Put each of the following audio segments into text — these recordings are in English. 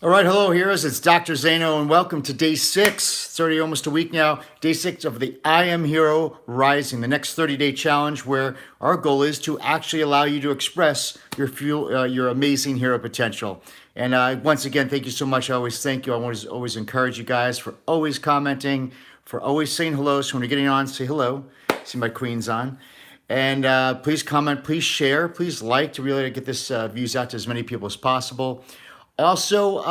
All right, hello, heroes. It's Dr. Zaino, and welcome to day 6. It's already almost a week now. Day 6 of the I Am Hero Rising, the next 30-day challenge, where our goal is to actually allow you to express your amazing hero potential. And once again, thank you so much. I always thank you. I always encourage you guys for always commenting, for always saying hello. So when you're getting on, say hello. See my queen's on. And please comment, please share, please like to really get this views out to as many people as possible. Also,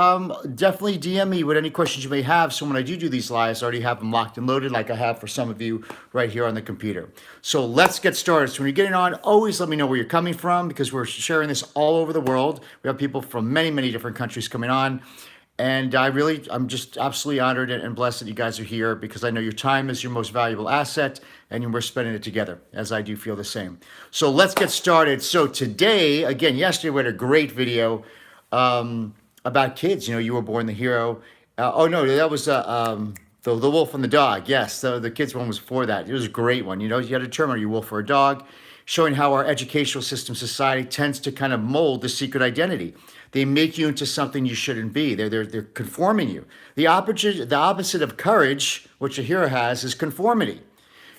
definitely DM me with any questions you may have. So when I do these lives, I already have them locked and loaded like I have for some of you right here on the computer. So let's get started. So when you're getting on, always let me know where you're coming from, because we're sharing this all over the world. We have people from many, many different countries coming on. And I'm just absolutely honored and blessed that you guys are here, because I know your time is your most valuable asset and we're spending it together, as I do feel the same. So let's get started. So today, again, yesterday we had a great video about kids. You know, you were born the hero. Oh no, that was the wolf and the dog. Yes, the kids one was before that. It was a great one. You know, you had to determine, are you a wolf or a dog? Showing how our educational system, society tends to kind of mold the secret identity. They make you into something you shouldn't be. They're conforming you. The opposite of courage, which a hero has, is conformity.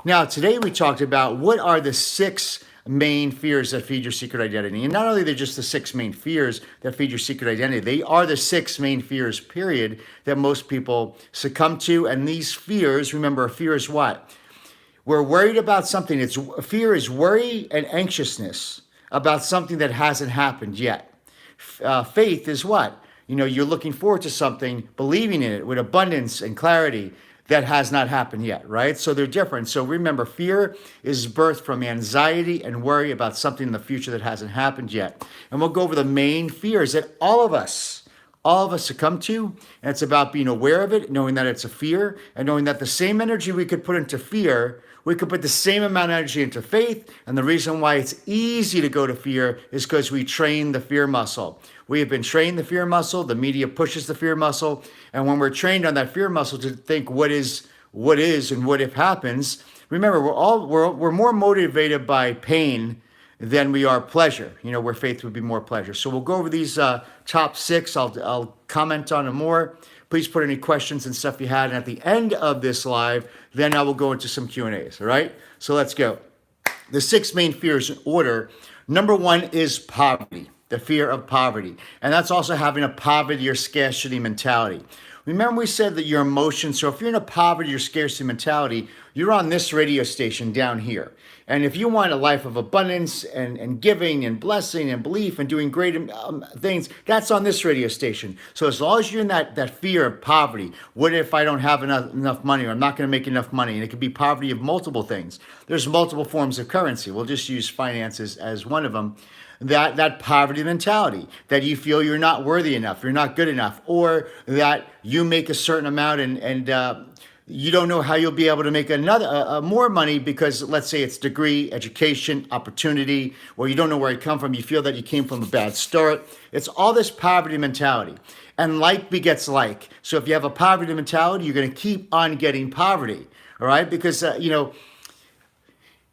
Now, today we talked about what are the 6 main fears that feed your secret identity. And not only they're just the 6 main fears that feed your secret identity, they are the 6 main fears, period, that most people succumb to. And these fears, remember, fear is what? We're worried about something. Fear is worry and anxiousness about something that hasn't happened yet. Faith is what? You know, you're looking forward to something, believing in it with abundance and clarity that has not happened yet, right? So they're different. So remember, fear is birthed from anxiety and worry about something in the future that hasn't happened yet. And we'll go over the main fears that all of us succumb to. And it's about being aware of it, knowing that it's a fear, and knowing that the same energy we could put into fear, we could put the same amount of energy into faith. And the reason why it's easy to go to fear is because we train the fear muscle. We have been trained the fear muscle. The media pushes the fear muscle. And when we're trained on that fear muscle to think what is and what if happens, remember, we're more motivated by pain than we are pleasure, you know, where faith would be more pleasure. So we'll go over these top 6. I'll comment on them more. Please put any questions and stuff you had. And at the end of this live, then I will go into some Q&As, all right? So let's go. The 6 main fears in order. Number 1 is poverty, the fear of poverty. And that's also having a poverty or scarcity mentality. Remember, we said that your emotions, so if you're in a poverty or scarcity mentality, you're on this radio station down here. And if you want a life of abundance and giving and blessing and belief and doing great things, that's on this radio station. So as long as you're in that fear of poverty, what if I don't have enough money, or I'm not going to make enough money? And it could be poverty of multiple things. There's multiple forms of currency. We'll just use finances as one of them. That poverty mentality, that you feel you're not worthy enough, you're not good enough, or that you make a certain amount and you don't know how you'll be able to make more money because, let's say, it's degree, education, opportunity, or you don't know where you come from. You feel that you came from a bad start. It's all this poverty mentality. And like begets like. So if you have a poverty mentality, you're going to keep on getting poverty, all right? Because,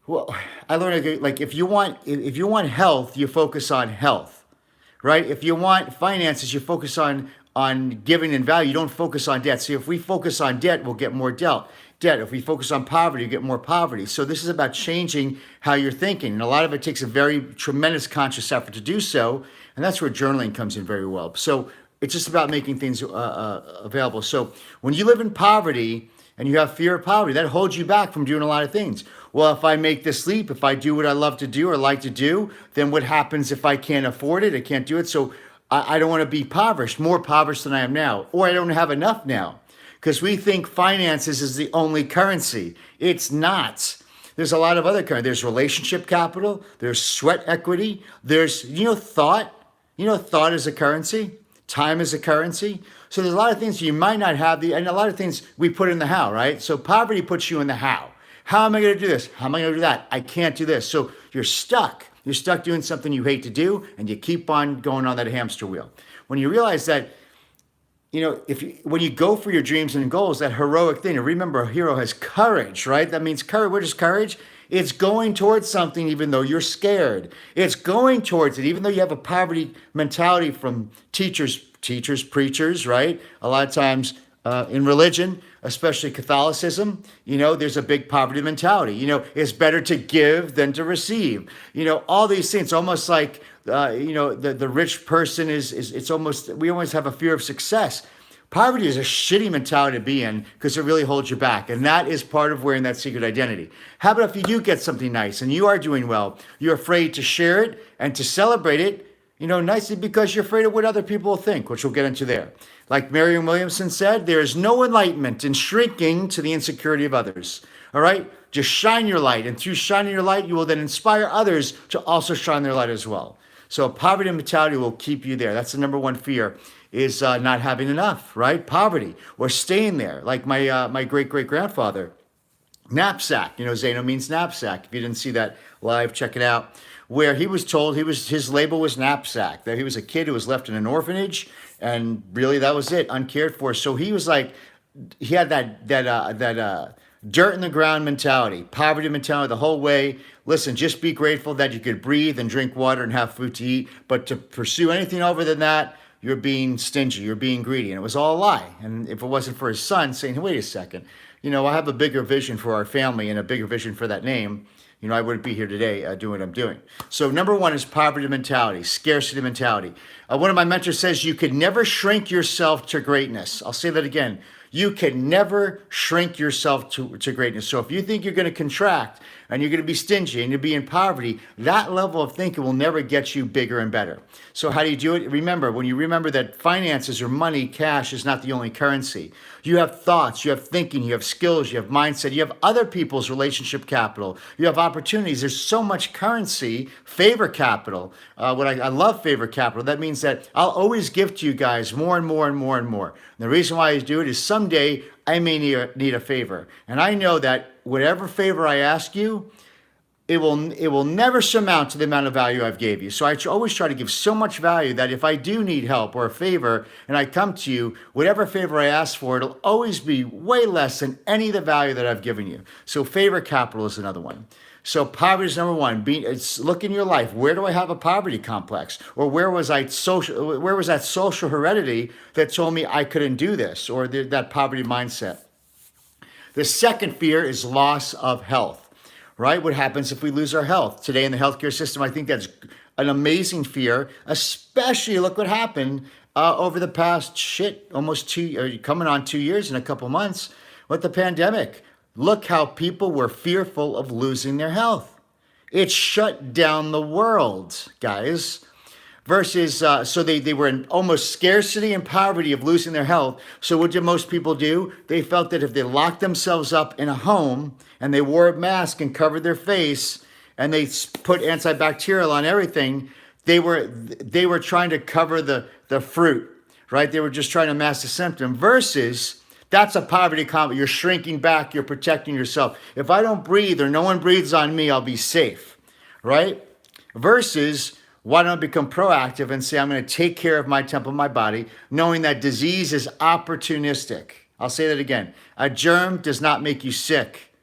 well, I learned, like, if you want health, you focus on health, right? If you want finances, you focus on giving and value. You don't focus on debt. So if we focus on debt, we'll get more debt. If we focus on poverty, you get more poverty. So this is about changing how you're thinking. And a lot of it takes a very tremendous conscious effort to do so. And that's where journaling comes in very well. So it's just about making things available. So when you live in poverty and you have fear of poverty, that holds you back from doing a lot of things. Well, if I make this leap, if I do what I love to do or like to do, then what happens if I can't afford it? I can't do it. So I don't want to be impoverished, more impoverished than I am now, or I don't have enough now, because we think finances is the only currency. It's not. There's a lot of other currency. There's relationship capital. There's sweat equity. There's, thought. Thought is a currency. Time is a currency. So there's a lot of things you might not have, and a lot of things we put in the how, right? So poverty puts you in the how. How am I going to do this? How am I going to do that? I can't do this. So you're stuck. You're stuck doing something you hate to do, and you keep on going on that hamster wheel. When you realize that, when you go for your dreams and goals, that heroic thing, and remember, a hero has courage, right? That means courage. What is courage? It's going towards something even though you're scared. It's going towards it, even though you have a poverty mentality from teachers teachers, preachers, right? A lot of times in religion, especially Catholicism, there's a big poverty mentality. It's better to give than to receive. All these things, almost like, the rich person it's almost, we always have a fear of success. Poverty is a shitty mentality to be in because it really holds you back. And that is part of wearing that secret identity. How about if you do get something nice and you are doing well, you're afraid to share it and to celebrate it, nicely because you're afraid of what other people will think, which we'll get into there. Like Marianne Williamson said, there is no enlightenment in shrinking to the insecurity of others. All right? Just shine your light. And through shining your light, you will then inspire others to also shine their light as well. So poverty mentality will keep you there. That's the number one fear, is not having enough, right? Poverty, or staying there. Like my great-great-grandfather, knapsack. Zaino means knapsack. If you didn't see that live, check it out. Where he was told his label was knapsack. That he was a kid who was left in an orphanage, and really that was it, uncared for. So he was like, he had that dirt in the ground mentality, poverty mentality the whole way. Listen, just be grateful that you could breathe and drink water and have food to eat. But to pursue anything over than that, you're being stingy, you're being greedy. And it was all a lie. And if it wasn't for his son saying, hey, wait a second, I have a bigger vision for our family and a bigger vision for that name, I wouldn't be here today doing what I'm doing. So number one is poverty mentality, scarcity mentality. One of my mentors says you could never shrink yourself to greatness. I'll say that again. You can never shrink yourself to greatness. So if you think you're going to contract and you're going to be stingy and you'll be in poverty, that level of thinking will never get you bigger and better. So how do you do it? Remember, when you remember that finances or money, cash is not the only currency. You have thoughts, you have thinking, you have skills, you have mindset, you have other people's relationship capital, you have opportunities. There's so much currency, favor capital. I love favor capital. That means that I'll always give to you guys more and more and more and more. And the reason why I do it is someday I may need a favor. And I know that whatever favor I ask you, it will never surmount to the amount of value I've gave you. So I always try to give so much value that if I do need help or a favor and I come to you, whatever favor I ask for, it'll always be way less than any of the value that I've given you. So favor capital is another one. So poverty is number one. Look in your life. Where do I have a poverty complex? Or where was that social heredity that told me I couldn't do this, or that poverty mindset? The second fear is loss of health. Right? What happens if we lose our health? Today in the healthcare system, I think that's an amazing fear, especially look what happened over the past almost coming on 2 years in a couple months with the pandemic. Look how people were fearful of losing their health. It shut down the world, guys. Versus, so they were in almost scarcity and poverty of losing their health. So what did most people do? They felt that if they locked themselves up in a home and they wore a mask and covered their face and they put antibacterial on everything, they were trying to cover the fruit, right? They were just trying to mask the symptom. Versus, that's a poverty combat. You're shrinking back. You're protecting yourself. If I don't breathe or no one breathes on me, I'll be safe, right? Versus, why don't I become proactive and say, I'm going to take care of my temple, my body, knowing that disease is opportunistic. I'll say that again. A germ does not make you sick.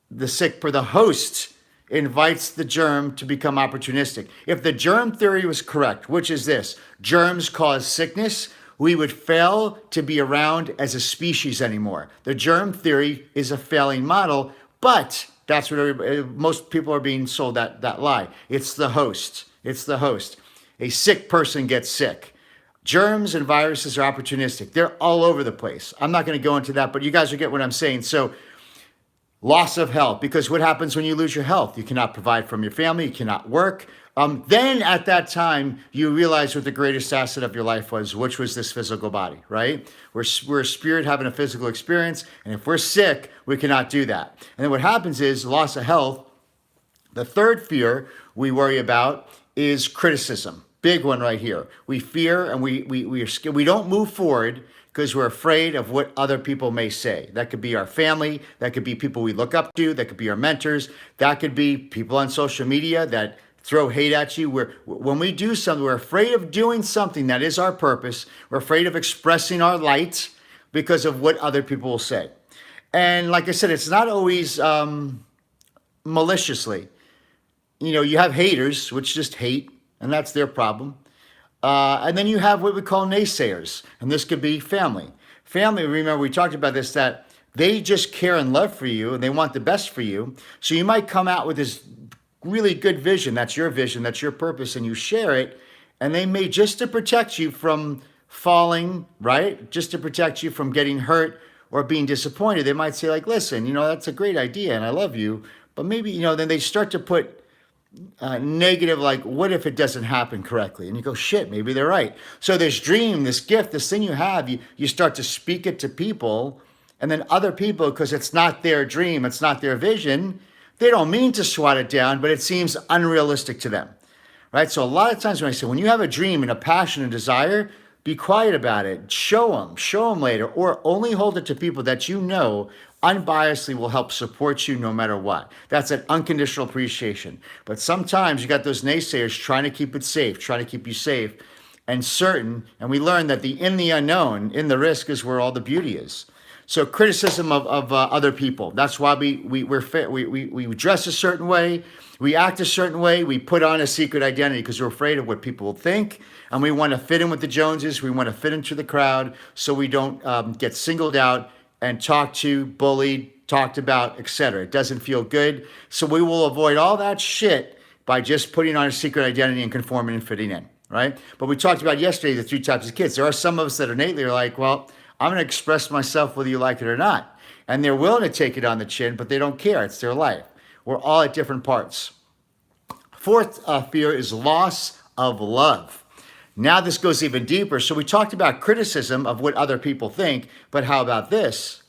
The host invites the germ to become opportunistic. If the germ theory was correct, which is this, germs cause sickness, we would fail to be around as a species anymore. The germ theory is a failing model, but that's what most people are being sold, that lie. It's the host. It's the host. A sick person gets sick. Germs and viruses are opportunistic. They're all over the place. I'm not going to go into that, but you guys will get what I'm saying. So loss of health, because what happens when you lose your health? You cannot provide from your family. You cannot work. Then at that time, you realize what the greatest asset of your life was, which was this physical body, right? We're a spirit having a physical experience. And if we're sick, we cannot do that. And then what happens is loss of health. The third fear we worry about is criticism. Big one right here. We fear and we are scared. We don't move forward because we're afraid of what other people may say. That could be our family. That could be people we look up to. That could be our mentors. That could be people on social media that throw hate at you. When we do something, we're afraid of doing something that is our purpose. We're afraid of expressing our light because of what other people will say. And like I said, it's not always maliciously. You have haters, which just hate, and that's their problem. And then you have what we call naysayers, and this could be family. Family, remember we talked about this, that they just care and love for you and they want the best for you. So you might come out with this really good vision, that's your purpose, and you share it, and they may, just to protect you from falling, right? Just to protect you from getting hurt or being disappointed, they might say, like, listen, that's a great idea and I love you, but maybe, then they start to put negative, like, what if it doesn't happen correctly? And you go, shit, maybe they're right. So this dream, this gift, this thing you have, you start to speak it to people, and then other people, because it's not their dream, it's not their vision, they don't mean to swat it down, but it seems unrealistic to them, right? So a lot of times when I say, when you have a dream and a passion and desire, be quiet about it. Show them later, or only hold it to people that unbiasedly will help support you no matter what. That's an unconditional appreciation. But sometimes you got those naysayers trying to keep it safe, trying to keep you safe and certain. And we learn that in the unknown, in the risk, is where all the beauty is. So criticism of other people. That's why we dress a certain way, we act a certain way, we put on a secret identity because we're afraid of what people will think, and we want to fit in with the Joneses. We want to fit into the crowd so we don't get singled out and talked to, bullied, talked about, etc. It doesn't feel good. So we will avoid all that shit by just putting on a secret identity and conforming and fitting in, right? But we talked about yesterday the three types of kids. There are some of us that innately are like, well, I'm going to express myself whether you like it or not. And they're willing to take it on the chin, but they don't care. It's their life. We're all at different parts. Fourth fear is loss of love. Now this goes even deeper. So we talked about criticism of what other people think, but how about this?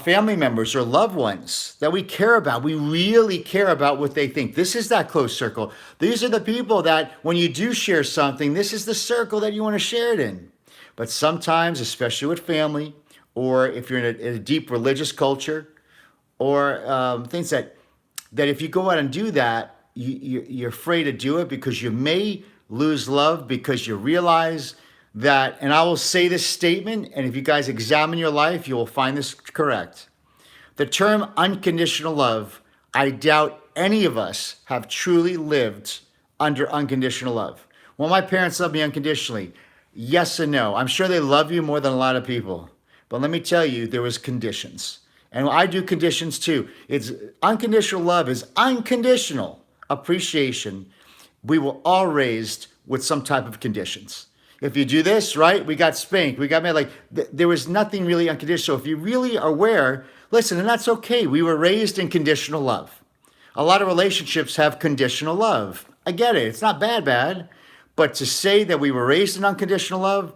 Family members or loved ones that we care about. We really care about what they think. This is that close circle. These are the people that when you do share something, this is the circle that you want to share it in. But sometimes, especially with family, or if you're in a deep religious culture, or things that if you go out and do that, you're afraid to do it because you may lose love, because you realize that, and I will say this statement, and if you guys examine your life, you will find this correct. The term unconditional love, I doubt any of us have truly lived under unconditional love. Well, my parents loved me unconditionally. Yes and no. I'm sure they love you more than a lot of people. But let me tell you, there was conditions. And I do conditions too. It's unconditional love is unconditional appreciation. We were all raised with some type of conditions. If you do this, right, we got spanked, we got mad. Like there was nothing really unconditional. If you really are aware, listen, and that's okay. We were raised in conditional love. A lot of relationships have conditional love. I get it. It's not bad. But to say that we were raised in unconditional love,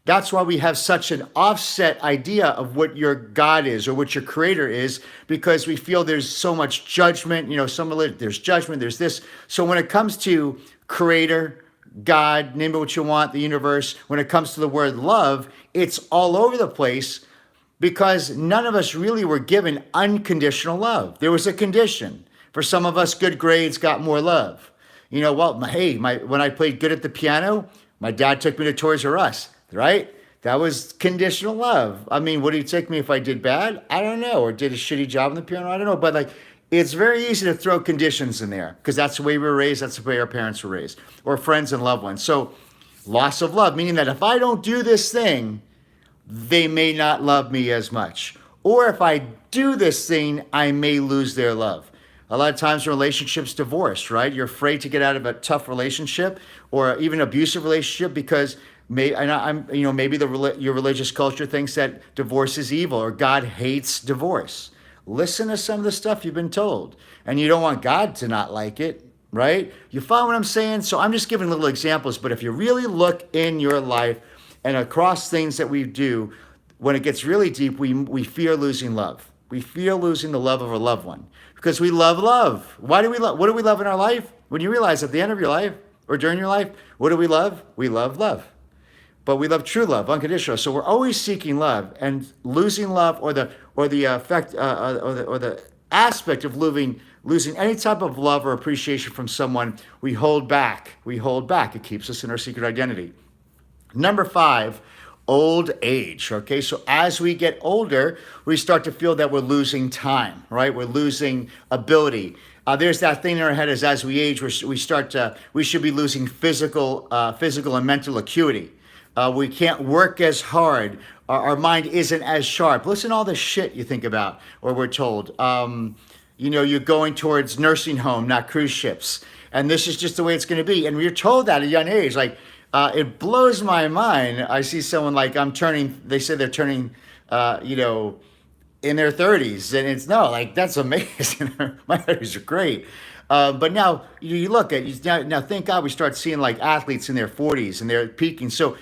that's why we have such an offset idea of what your God is or what your creator is, because we feel there's so much judgment, there's judgment, there's this. So when it comes to creator, God, name it what you want, the universe, when it comes to the word love, it's all over the place because none of us really were given unconditional love. There was a condition. For some of us, good grades got more love. When I played good at the piano, my dad took me to Toys R Us, right? That was conditional love. I mean, would he take me if I did bad? I don't know. Or did a shitty job on the piano? I don't know. But it's very easy to throw conditions in there because that's the way we were raised. That's the way our parents were raised, or friends and loved ones. So loss of love, meaning that if I don't do this thing, they may not love me as much. Or if I do this thing, I may lose their love. A lot of times relationships divorce, right? You're afraid to get out of a tough relationship or even abusive relationship because maybe your religious culture thinks that divorce is evil or God hates divorce. Listen to some of the stuff you've been told, and you don't want God to not like it, right? You follow what I'm saying? So I'm just giving little examples, but if you really look in your life and across things that we do, when it gets really deep, we fear losing love. We fear losing the love of a loved one because we love love. Why do we love? What do we love in our life? When you realize at the end of your life or during your life, what do we love? We love love. But we love true love, unconditional. So we're always seeking love, and losing love or the effect or the aspect of losing any type of love or appreciation from someone, we hold back. We hold back. It keeps us in our secret identity. Number 5, Old age, okay? So as we get older, we start to feel that we're losing time, right? We're losing ability. There's that thing in our head as we age, we should be losing physical and mental acuity. We can't work as hard. Our mind isn't as sharp. Listen to all the shit you think about, or we're told. You're going towards nursing home, not cruise ships. And this is just the way it's going to be. And we're told that at a young age. Like, it blows my mind. I see someone like they say they're turning, in their 30s. And it's no, like, that's amazing. My 30s are great. But now you look at, now thank God we start seeing like athletes in their 40s and they're peaking. So,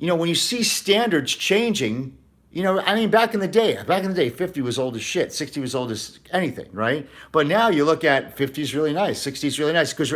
when you see standards changing, back in the day, 50 was old as shit, 60 was old as anything, right? But now you look at 50 is really nice, 60 is really nice, because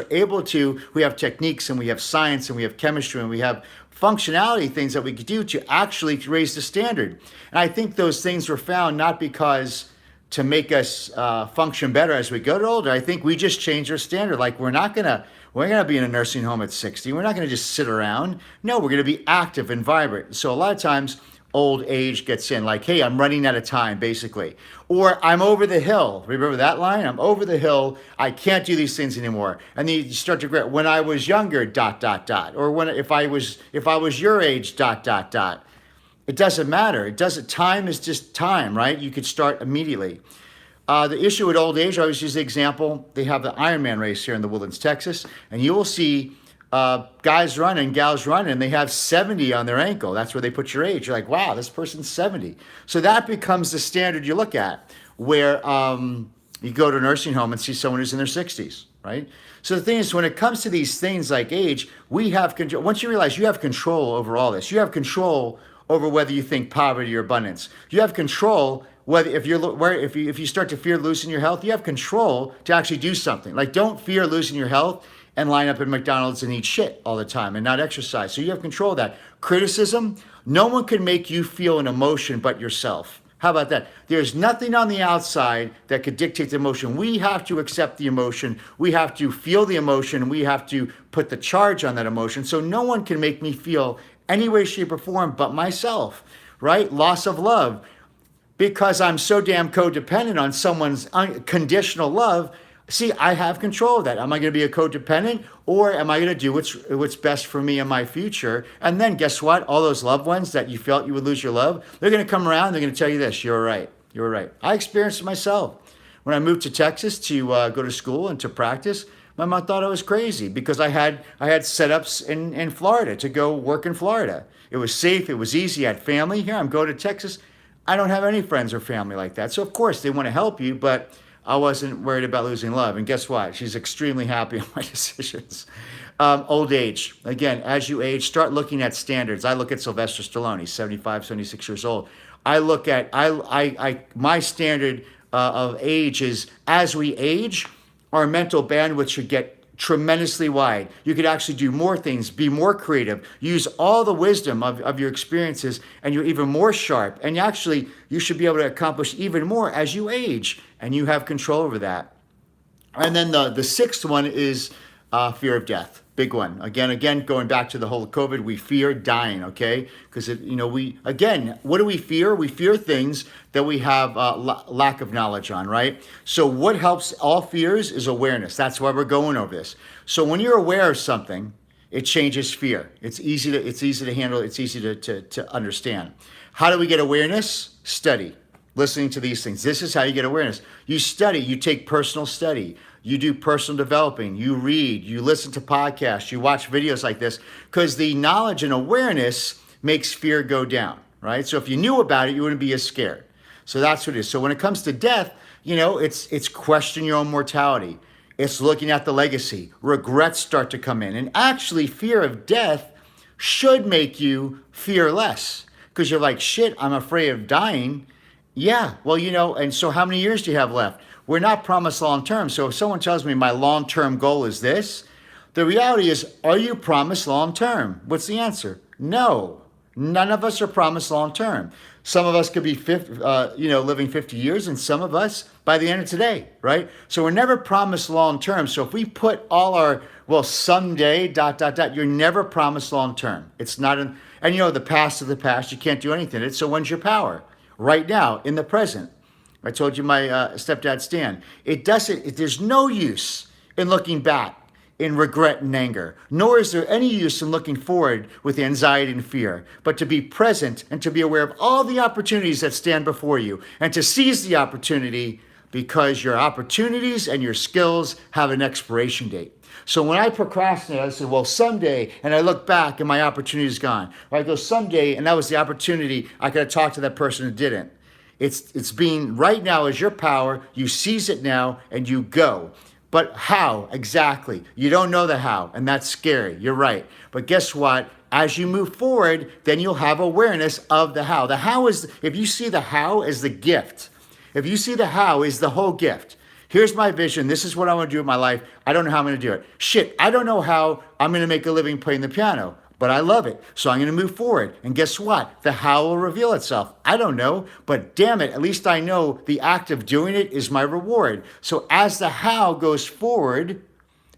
we have techniques and we have science and we have chemistry and we have functionality things that we could do to actually raise the standard. And I think those things were found not because to make us function better as we get older. I think we just changed our standard. Like, we're gonna be in a nursing home at 60. We're not gonna just sit around. No, we're gonna be active and vibrant. So a lot of times old age gets in, like, hey, I'm running out of time, basically. Or I'm over the hill. Remember that line? I'm over the hill. I can't do these things anymore. And then you start to regret, when I was younger, ... Or if I was your age, ... It doesn't matter. Time is just time, right? You could start immediately. The issue with old age, I always use the example, they have the Ironman race here in the Woodlands, Texas, and you will see guys running, gals running, and they have 70 on their ankle. That's where they put your age. You're like, wow, this person's 70. So that becomes the standard you look at, where you go to a nursing home and see someone who's in their 60s, right? So the thing is, when it comes to these things like age, we have control. Once you realize you have control over all this, you have control over whether you think poverty or abundance. You have control whether if you start to fear losing your health, you have control to actually do something. Like, don't fear losing your health and line up at McDonald's and eat shit all the time and not exercise. So you have control of that. Criticism, no one can make you feel an emotion but yourself. How about that? There's nothing on the outside that could dictate the emotion. We have to accept the emotion. We have to feel the emotion. We have to put the charge on that emotion. So no one can make me feel any way, shape, or form but myself, right? Loss of love. Because I'm so damn codependent on someone's unconditional love, see, I have control of that. Am I going to be a codependent, or am I going to do what's best for me in my future? And then guess what? All those loved ones that you felt you would lose your love, they're going to come around. They're going to tell you this: you're right. You're right. I experienced it myself. When I moved to Texas to go to school and to practice, my mom thought I was crazy because I had setups in Florida to go work in Florida. It was safe. It was easy. I had family here. I'm going to Texas. I don't have any friends or family like that. So of course they want to help you, but I wasn't worried about losing love. And guess what? She's extremely happy with my decisions. Old age. Again, as you age, start looking at standards. I look at Sylvester Stallone. He's 75, 76 years old. I look at, my standard of age is, as we age, our mental bandwidth should get tremendously wide. You could actually do more things, be more creative, use all the wisdom of your experiences, and you're even more sharp. And actually, you should be able to accomplish even more as you age, and you have control over that. And then the sixth one is fear of death. Big one. Again, going back to the whole COVID, we fear dying, okay? Because, what do we fear? We fear things that we have lack of knowledge on, right? So what helps all fears is awareness. That's why we're going over this. So when you're aware of something, it changes fear. It's easy to handle. It's easy to understand. How do we get awareness? Study. Listening to these things. This is how you get awareness. You study. You take personal study. You do personal developing, you read, you listen to podcasts, you watch videos like this, because the knowledge and awareness makes fear go down, right? So if you knew about it, you wouldn't be as scared. So that's what it is. So when it comes to death, it's question your own mortality. It's looking at the legacy. Regrets start to come in. And actually, fear of death should make you fear less, because you're like, shit, I'm afraid of dying. Yeah, well, and so how many years do you have left? We're not promised long-term. So if someone tells me my long-term goal is this, the reality is, are you promised long-term? What's the answer? No. None of us are promised long-term. Some of us could be living 50 years, and some of us by the end of today, right? So we're never promised long-term. So if we put all our, someday, ... you're never promised long-term. It's not And the past is the past. You can't do anything in it. So when's your power? Right now, in the present. I told you my stepdad Stan. There's no use in looking back in regret and anger, nor is there any use in looking forward with anxiety and fear, but to be present and to be aware of all the opportunities that stand before you and to seize the opportunity, because your opportunities and your skills have an expiration date. So when I procrastinate, I say, well, someday, and I look back and my opportunity is gone. Or I go, someday, and that was the opportunity, I could have talked to that person who didn't. It's being right now is your power. You seize it now and you go. But how exactly? You don't know the how, and that's scary. You're right. But guess what? As you move forward, then you'll have awareness of the how. The how is, if you see the how as the gift, if you see the how is the whole gift. Here's my vision. This is what I want to do in my life. I don't know how I'm going to do it. Shit, I don't know how I'm going to make a living playing the piano, but I love it. So I'm going to move forward. And guess what? The how will reveal itself. I don't know, but damn it, at least I know the act of doing it is my reward. So as the how goes forward,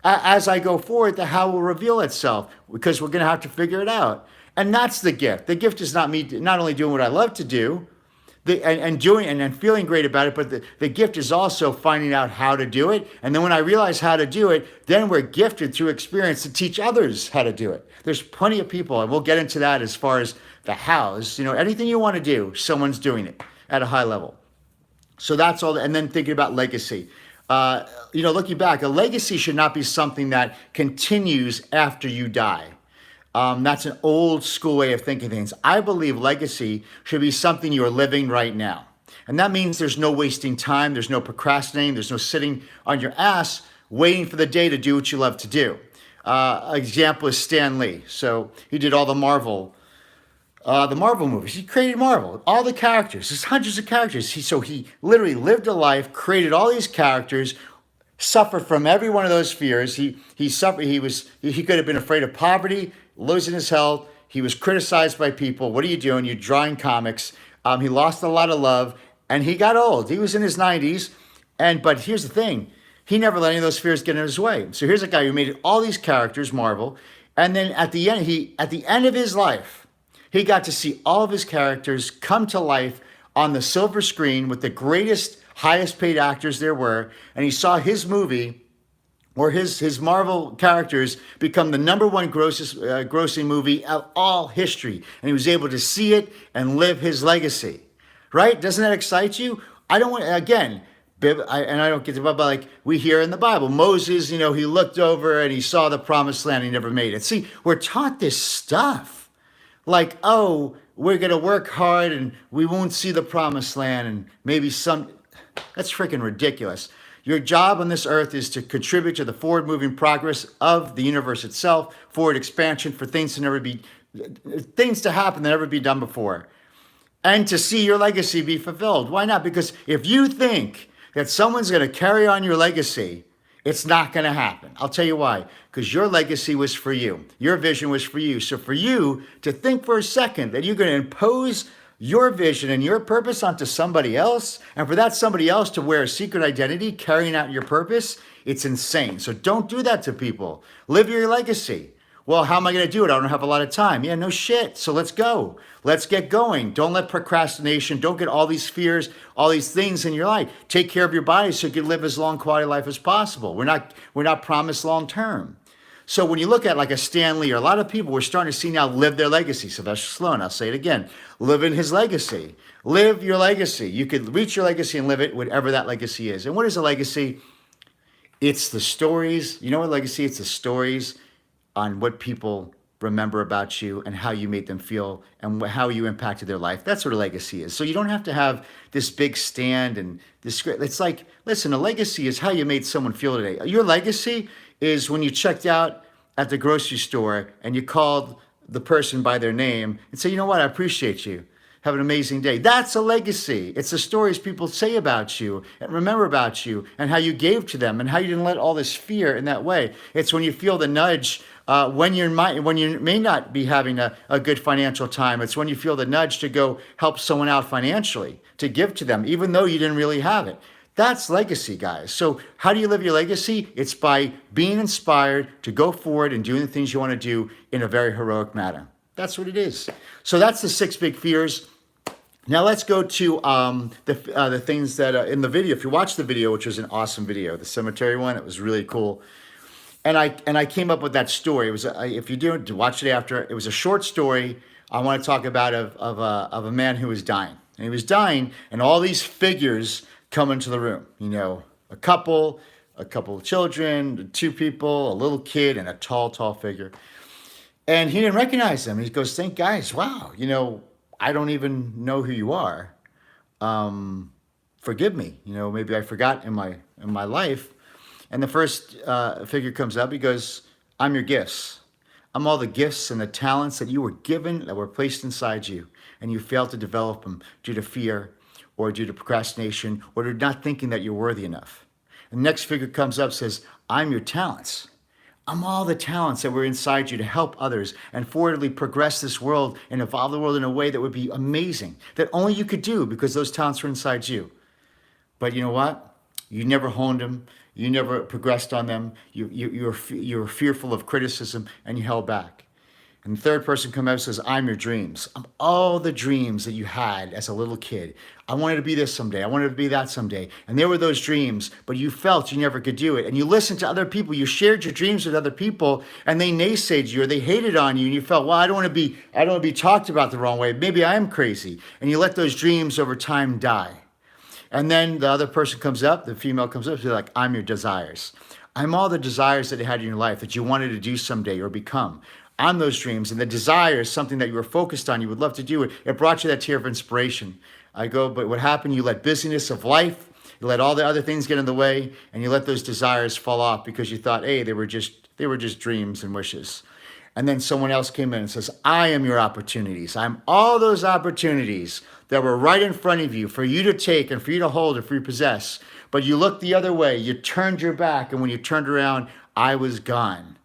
as I go forward, the how will reveal itself, because we're going to have to figure it out. And that's the gift. The gift is not me not only doing what I love to do, and doing and feeling great about it, but the gift is also finding out how to do it. And then when I realize how to do it, then we're gifted through experience to teach others how to do it. There's plenty of people, and we'll get into that as far as the hows. Anything you want to do, someone's doing it at a high level. So that's all. And then thinking about legacy. Looking back, a legacy should not be something that continues after you die. That's an old school way of thinking things. I believe legacy should be something you are living right now. And that means there's no wasting time. There's no procrastinating. There's no sitting on your ass waiting for the day to do what you love to do. Example is Stan Lee. So he did all the Marvel movies. He created Marvel, all the characters. There's hundreds of characters. He literally lived a life, created all these characters, suffered from every one of those fears. He suffered. He could have been afraid of poverty, losing his health. He was criticized by people. What are you doing? You're drawing comics. He lost a lot of love, and he got old. He was in his 90s, but here's the thing. He never let any of those fears get in his way. So here's a guy who made all these characters, Marvel, and then at the end of his life, he got to see all of his characters come to life on the silver screen with the greatest, highest paid actors there were, and he saw his movie or his Marvel characters become the number one grossing movie of all history. And he was able to see it and live his legacy, right? Doesn't that excite you? I don't want, again, I don't get to, but like we hear in the Bible, Moses, he looked over and he saw the promised land. He never made it. See, we're taught this stuff like, oh, we're going to work hard and we won't see the promised land and maybe that's freaking ridiculous. Your job on this earth is to contribute to the forward-moving progress of the universe itself, forward expansion for things to happen that never be done before, and to see your legacy be fulfilled. Why not? Because if you think that someone's going to carry on your legacy, it's not going to happen. I'll tell you why. Because your legacy was for you. Your vision was for you. So for you to think for a second that you're going to impose your vision and your purpose onto somebody else, and for that somebody else to wear a secret identity carrying out your purpose, it's insane. So don't do that to people. Live your legacy. Well, how am I going to do it? I don't have a lot of time. Yeah, no shit. So let's go. Let's get going. Don't let procrastination, don't get all these fears, all these things in your life. Take care of your body so you can live as long quality life as possible. We're not promised long term. So when you look at like a Stan Lee or a lot of people, we're starting to see now live their legacy. Sylvester Stallone, I'll say it again, live in his legacy. Live your legacy. You could reach your legacy and live it, whatever that legacy is. And what is a legacy? It's the stories. You know what legacy? It's the stories on what people remember about you and how you made them feel and how you impacted their life. That's what a legacy is. So you don't have to have this big stand and this. It's like, listen, a legacy is how you made someone feel today. Your legacy is when you checked out at the grocery store and you called the person by their name and say, you know what, I appreciate you. Have an amazing day. That's a legacy. It's the stories people say about you and remember about you and how you gave to them and how you didn't let all this fear in that way. It's when you feel the nudge when you may not be having a good financial time. It's when you feel the nudge to go help someone out financially, to give to them, even though you didn't really have it. That's legacy, guys. So how do you live your legacy? It's by being inspired to go forward and doing the things you want to do in a very heroic manner. That's what it is. So that's the 6 big fears. Now let's go to the things that in the video. If you watch the video, which was an awesome video, the cemetery one, it was really cool. And I came up with that story. It was if you do watch it after, it was a short story. I want to talk about of a man who was dying, and he was dying, and all these figures come into the room. You know, a couple of children, 2 people, a little kid, and a tall figure. And he didn't recognize them. He goes, "Thank guys, wow, you know, I don't even know who you are. Forgive me. You know, maybe I forgot in my life." And the first figure comes up. He goes, "I'm your gifts. I'm all the gifts and the talents that you were given, that were placed inside you, and you failed to develop them due to fear or due to procrastination or to not thinking that you're worthy enough." And the next figure comes up and says, "I'm your talents. I'm all the talents that were inside you to help others and forwardly progress this world and evolve the world in a way that would be amazing, that only you could do because those talents were inside you. But you know what? You never honed them. You never progressed on them. You were fearful of criticism and you held back." And the third person comes out and says, "I'm your dreams. I'm all the dreams that you had as a little kid. I wanted to be this someday. I wanted to be that someday. And there were those dreams, but you felt you never could do it. And you listened to other people. You shared your dreams with other people, and they naysayed you or they hated on you. And you felt, well, I don't want to be talked about the wrong way. Maybe I am crazy." And you let those dreams over time die. And then the other person comes up, the female comes up, she's like, "I'm your desires. I'm all the desires that you had in your life that you wanted to do someday or become. I'm those dreams, and the desire is something that you were focused on. You would love to do it. It brought you that tear of inspiration." I go, "But what happened? You let busyness of life, you let all the other things get in the way, and you let those desires fall off because you thought, hey, they were just dreams and wishes." And then someone else came in and says, "I am your opportunities. I'm all those opportunities that were right in front of you for you to take and for you to hold and for you to possess. But you looked the other way. You turned your back, and when you turned around, I was gone.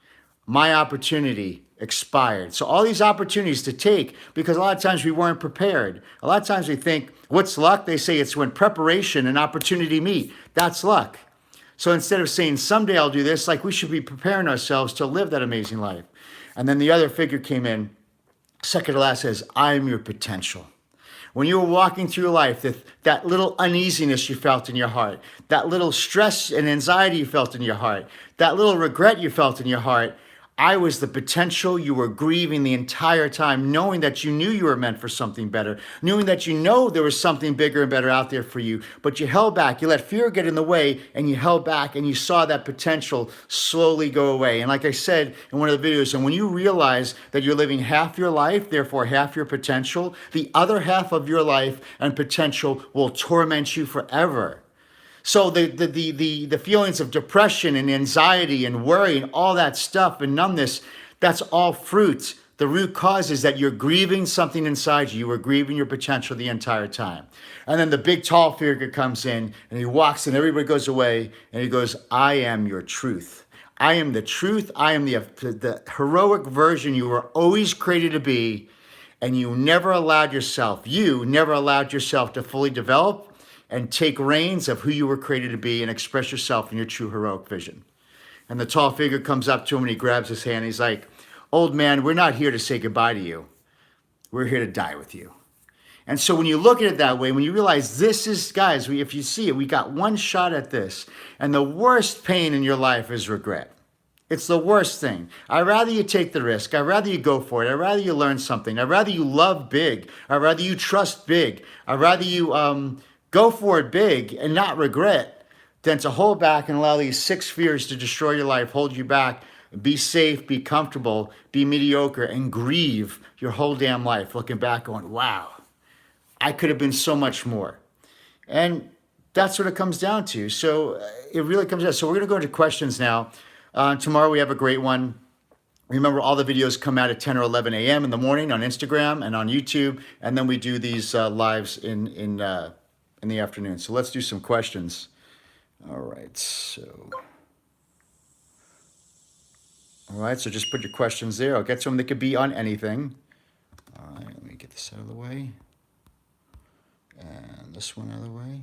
My opportunity expired." So all these opportunities to take, because a lot of times we weren't prepared. A lot of times we think, what's luck? They say it's when preparation and opportunity meet. That's luck. So instead of saying, someday I'll do this, like we should be preparing ourselves to live that amazing life. And then the other figure came in, second to last, says, "I'm your potential." When you were walking through your life, that little uneasiness you felt in your heart, that little stress and anxiety you felt in your heart, that little regret you felt in your heart, I was the potential you were grieving the entire time, knowing that you knew you were meant for something better, knowing that you know there was something bigger and better out there for you, but you held back. You let fear get in the way, and you held back, and you saw that potential slowly go away. And like I said in one of the videos, and when you realize that you're living half your life, therefore half your potential, the other half of your life and potential will torment you forever. So the feelings of depression and anxiety and worry and all that stuff and numbness, that's all fruit. The root cause is that you're grieving something inside you. You were grieving your potential the entire time. And then the big tall figure comes in and he walks and everybody goes away and he goes, "I am your truth. I am the truth. I am the heroic version you were always created to be. And you never allowed yourself to fully develop and take reins of who you were created to be and express yourself in your true heroic vision." And the tall figure comes up to him and he grabs his hand. He's like, "Old man, we're not here to say goodbye to you. We're here to die with you." And so when you look at it that way, when you realize this is, guys, if you see it, we got one shot at this. And the worst pain in your life is regret. It's the worst thing. I'd rather you take the risk. I'd rather you go for it. I'd rather you learn something. I'd rather you love big. I'd rather you trust big. I'd rather you go for it big and not regret than to hold back and allow these 6 fears to destroy your life, hold you back, be safe, be comfortable, be mediocre, and grieve your whole damn life, looking back going, wow, I could have been so much more. And that's what it comes down to. So it really comes down. So we're going to go into questions now. Tomorrow we have a great one. Remember, all the videos come out at 10 or 11 a.m. in the morning on Instagram and on YouTube. And then we do these lives in the afternoon. So let's do some questions. All right, so just put your questions there. I'll get to them. They could be on anything. All right, let me get this out of the way. And this one out of the way.